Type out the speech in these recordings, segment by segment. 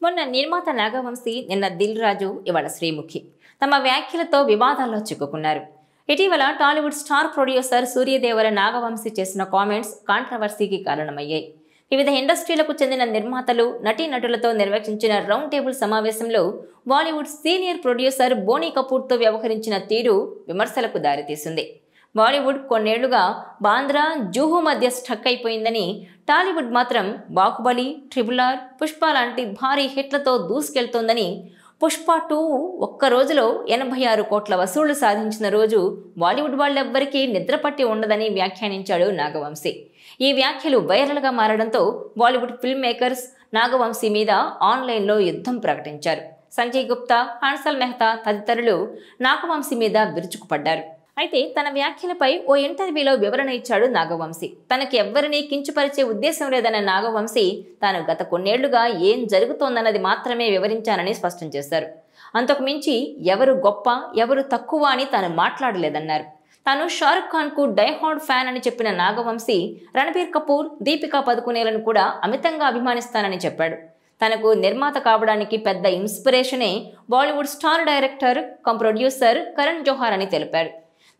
మొన్న నిర్మాత నాగవంశీ, నిన్న దిల్ రాజు, ఇవాళ శ్రీముఖి తమ వ్యాఖ్యలతో వివాదాల్లో చిక్కుకున్నారు. ఇటీవల టాలీవుడ్ స్టార్ ప్రొడ్యూసర్ సూర్యదేవర నాగవంశీ చేసిన కామెంట్స్ కాంట్రవర్సీకి కారణమయ్యాయి. వివిధ ఇండస్ట్రీలకు చెందిన నిర్మాతలు, నటీనటులతో నిర్వహించిన రౌండ్ టేబుల్ సమావేశంలో బాలీవుడ్ సీనియర్ ప్రొడ్యూసర్ బోనీ కపూర్తో వ్యవహరించిన తీరు విమర్శలకు దారితీసింది. బాలీవుడ్ కొన్నేళ్లుగా బాంద్రా, జూహు మధ్య స్టక్ అయిపోయిందని, టాలీవుడ్ మాత్రం బాహుబలి, ట్రిపుల్ ఆర్, పుష్ప లాంటి భారీ హిట్లతో దూసుకెళ్తోందని, పుష్ప 2 ఒక్క రోజులో 86 కోట్ల వసూళ్లు సాధించిన రోజు బాలీవుడ్ వాళ్ళెవ్వరికీ నిద్రపట్టి ఉండదని వ్యాఖ్యానించాడు నాగవంశీ. ఈ వ్యాఖ్యలు వైరల్గా మారడంతో బాలీవుడ్ ఫిల్మ్ మేకర్స్ నాగవంశీ మీద ఆన్లైన్లో యుద్ధం ప్రకటించారు. సంజయ్ గుప్తా, హన్సల్ మెహతా తదితరులు నాగవంశీ మీద విరుచుకుపడ్డారు. అయితే తన వ్యాఖ్యలపై ఓ ఇంటర్వ్యూలో వివరణ ఇచ్చాడు నాగవంశీ. తనకి ఎవ్వరినీ కించపరిచే ఉద్దేశం లేదన్న నాగవంశీ తాను గత కొన్నేళ్లుగా ఏం జరుగుతోందన్నది మాత్రమే వివరించానని స్పష్టం చేశారు. అంతకు మించి ఎవరు గొప్ప, ఎవరు తక్కువ అని తాను మాట్లాడలేదన్నారు. తాను షారుఖ్ ఖాన్కు డైహార్డ్ ఫ్యాన్ అని చెప్పిన నాగవంశీ రణబీర్ కపూర్, దీపికా పదుకునేలను కూడా అమితంగా అభిమానిస్తానని చెప్పాడు. తనకు నిర్మాత కావడానికి పెద్ద ఇన్స్పిరేషనే Bollywood star director cum producer Karan Johar అని తెలిపారు.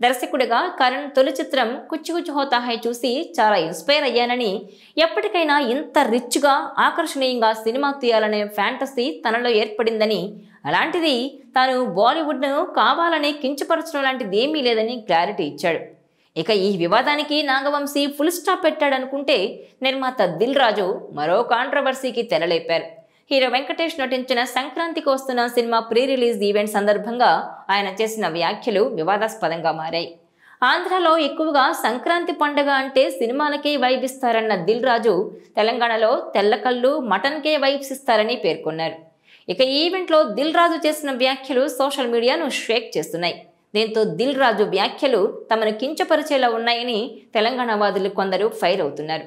దర్శకుడిగా కరణ్ తొలి చిత్రం కుచ్ కుచ్ హోతా హై చూసి చాలా ఇన్స్పైర్ అయ్యానని, ఎప్పటికైనా ఇంత రిచ్గా, ఆకర్షణీయంగా సినిమా తీయాలనే ఫ్యాంటసీ తనలో ఏర్పడిందని, అలాంటిది తాను బాలీవుడ్ను కావాలని కించపరచడం లాంటిది ఏమీ లేదని క్లారిటీ ఇచ్చాడు. ఇక ఈ వివాదానికి నాగవంశీ ఫుల్ స్టాప్ పెట్టాడనుకుంటే, నిర్మాత దిల్ రాజు మరో కాంట్రవర్సీకి తెరలేపారు. హీరో వెంకటేష్ నటించిన సంక్రాంతికి వస్తున్న సినిమా ప్రీ రిలీజ్ ఈవెంట్ సందర్భంగా ఆయన చేసిన వ్యాఖ్యలు వివాదాస్పదంగా మారాయి. ఆంధ్రాలో ఎక్కువగా సంక్రాంతి పండుగ అంటే సినిమాలకే వైబ్ ఇస్తారన్న దిల్ రాజు తెలంగాణలో తెల్లకళ్ళు, మటన్కే వైబ్స్ ఇస్తారని పేర్కొన్నారు. ఇక ఈ ఈవెంట్లో దిల్ రాజు చేసిన వ్యాఖ్యలు సోషల్ మీడియాను షేక్ చేస్తున్నాయి. దీంతో దిల్ రాజు వ్యాఖ్యలు తమను కించపరిచేలా ఉన్నాయని తెలంగాణ వాదులు కొందరు ఫైర్ అవుతున్నారు.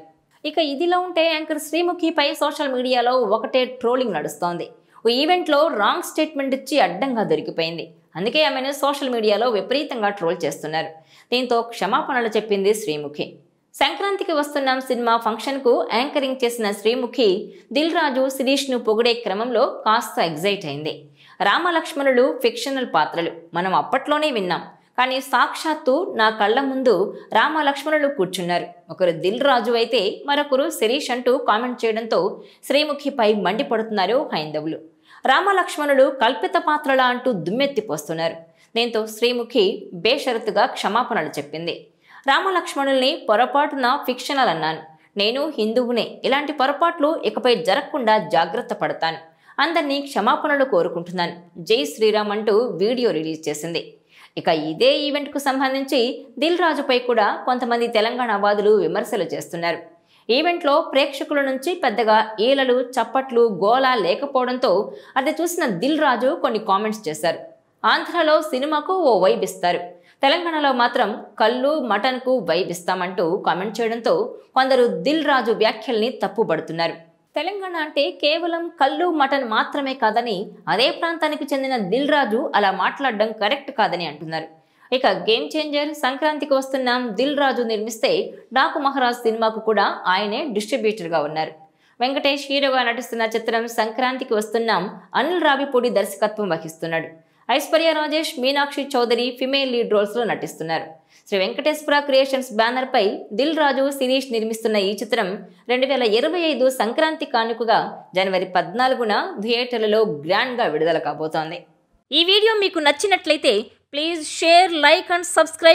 ఇక ఇదిలా ఉంటే యాంకర్ శ్రీముఖిపై సోషల్ మీడియాలో ఒకటే ట్రోలింగ్ నడుస్తోంది. ఓ ఈవెంట్లో రాంగ్ స్టేట్మెంట్ ఇచ్చి అడ్డంగా దొరికిపోయింది. అందుకే ఆమెను సోషల్ మీడియాలో విపరీతంగా ట్రోల్ చేస్తున్నారు. దీంతో క్షమాపణలు చెప్పింది శ్రీముఖి. సంక్రాంతికి వస్తున్నాం సినిమా ఫంక్షన్కు యాంకరింగ్ చేసిన శ్రీముఖి దిల్ రాజు, శిరీష్ను పొగిడే క్రమంలో కాస్త ఎగ్జైట్ అయింది. రామలక్ష్మణులు ఫిక్షనల్ పాత్రలు మనం అప్పట్లోనే విన్నాం, కానీ సాక్షాత్తు నా కళ్ళ ముందు రామలక్ష్మణులు కూర్చున్నారు. ఒకరు దిల్ రాజు అయితే మరొకరు శిరీష్ అంటూ కామెంట్ చేయడంతో శ్రీముఖిపై మండిపడుతున్నారు హైందవులు. రామలక్ష్మణులు కల్పిత పాత్రలా అంటూ దుమ్మెత్తిపోస్తున్నారు. దీంతో శ్రీముఖి బేషరతుగా క్షమాపణలు చెప్పింది. రామలక్ష్మణుల్ని పొరపాటున ఫిక్షనల్ అన్నాను. నేను హిందువునే. ఇలాంటి పొరపాట్లు ఇకపై జరగకుండా జాగ్రత్త పడతాను. అందరినీ క్షమాపణలు కోరుకుంటున్నాను. జై శ్రీరామ్ అంటూ వీడియో రిలీజ్ చేసింది. ఇక ఇదే ఈవెంట్కు సంబంధించి దిల్ రాజుపై కూడా కొంతమంది తెలంగాణ వాదులు విమర్శలు చేస్తున్నారు. ఈవెంట్లో ప్రేక్షకుల నుంచి పెద్దగా ఈలలు, చప్పట్లు, గోలా లేకపోవడంతో అది చూసిన దిల్ రాజు కొన్ని కామెంట్స్ చేశారు. ఆంధ్రాలో సినిమాకు ఓ వైబ్ ఇస్తారు, తెలంగాణలో మాత్రం కళ్ళు, మటన్కు వైబ్ ఇస్తామంటూ కామెంట్ చేయడంతో కొందరు దిల్ రాజు వ్యాఖ్యల్ని తప్పుపడుతున్నారు. తెలంగాణ అంటే కేవలం కళ్ళు, మటన్ మాత్రమే కాదని, అదే ప్రాంతానికి చెందిన దిల్ రాజు అలా మాట్లాడడం కరెక్ట్ కాదని అంటున్నారు. ఇక గేమ్ చేంజర్, సంక్రాంతికి వస్తున్నాం దిల్ రాజు నిర్మిస్తే డాకు మహారాజ్ సినిమాకు కూడా ఆయనే డిస్ట్రిబ్యూటర్గా ఉన్నారు. వెంకటేష్ హీరోగా నటిస్తున్న చిత్రం సంక్రాంతికి వస్తున్నాం అనిల్ రావిపూడి దర్శకత్వం వహిస్తున్నాడు. ఐశ్వర్య రాజేష్, మీనాక్షి చౌదరి ఫిమేల్ లీడ్ రోల్స్లో నటిస్తున్నారు. శ్రీ వెంకటేశ్వర క్రియేషన్స్ బ్యానర్పై దిల్ రాజు, శిరీష్ నిర్మిస్తున్న ఈ చిత్రం 2025 సంక్రాంతి కానుకగా జనవరి 14న థియేటర్లలో గ్రాండ్గా విడుదల కాబోతోంది. ఈ వీడియో మీకు నచ్చినట్లయితే please share, like and subscribe.